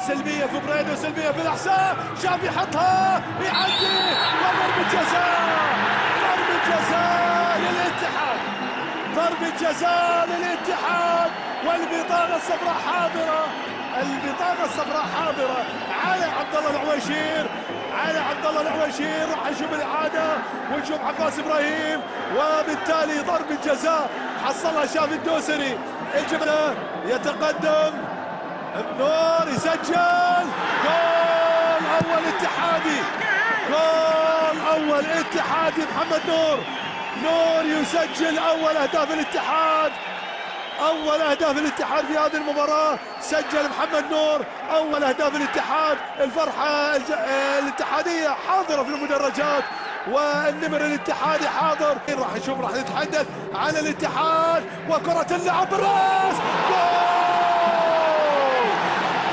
سلبيه في بريدة وسلبيه في الاحساء، شاف يحطها يعدي وضربه جزاء. ضربه جزاء للاتحاد، ضربه جزاء للاتحاد، والبطاقه الصفراء حاضره، البطاقه الصفراء حاضره على عبد الله العويشير، على عبد الله العويشير. راح نشوف الاعاده ونشوف عباس ابراهيم، وبالتالي ضربه جزاء حصلها شاف الدوسري. الجمله يتقدم النور، يسجل جول اول اتحادي، جول اول اتحادي محمد نور. نور يسجل اول اهداف الاتحاد، اول اهداف الاتحاد في هذه المباراه، سجل محمد نور اول اهداف الاتحاد. الفرحه الاتحاديه حاضره في المدرجات، والنمر الاتحادي حاضر. راح نشوف، راح نتحدث عن الاتحاد وكره اللعب بالراس،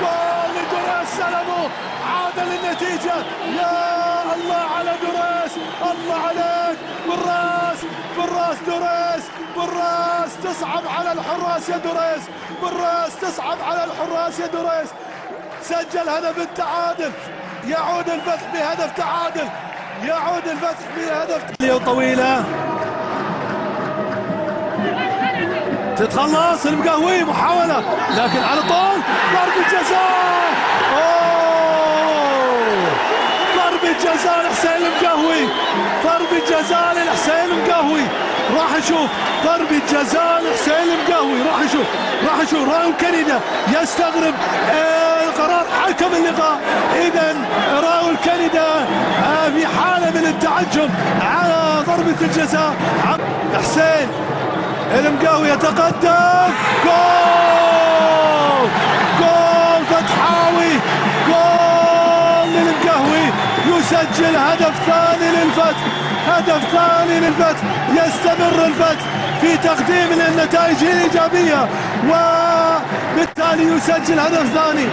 جول لدوريس سلمو، عادل النتيجه. يا الله على دوريس، الله عليك، بالراس بالراس دوريس، بالراس تصعب على الحراس يا دوريس، بالراس تصعب على الحراس يا دوريس. سجل هدف التعادل، يعود الفتح بهدف تعادل، يعود الفتح بهدف. طويله تتخلص المقهوي، محاوله لكن على طول ضربه جزاء. ضربه جزاء لحسين المقهوي، ضربه جزاء لحسين المقهوي. راح نشوف ضربه جزاء لحسين المقهوي، راح نشوف راون كندا يستغرب قرار حكم اللقاء. اذا راون كندا في حاله من التعجب على ضربه الجزاء. حسين المقهوي يتقدم، جول، جول فتحاوي، جول للمقهوي، يسجل هدف ثاني للفتح، هدف ثاني للفتح. يستمر الفتح في تقديم النتائج الإيجابية، وبالتالي يسجل هدف ثاني،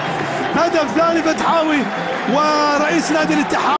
هدف ثاني فتحاوي. ورئيس نادي الاتحاد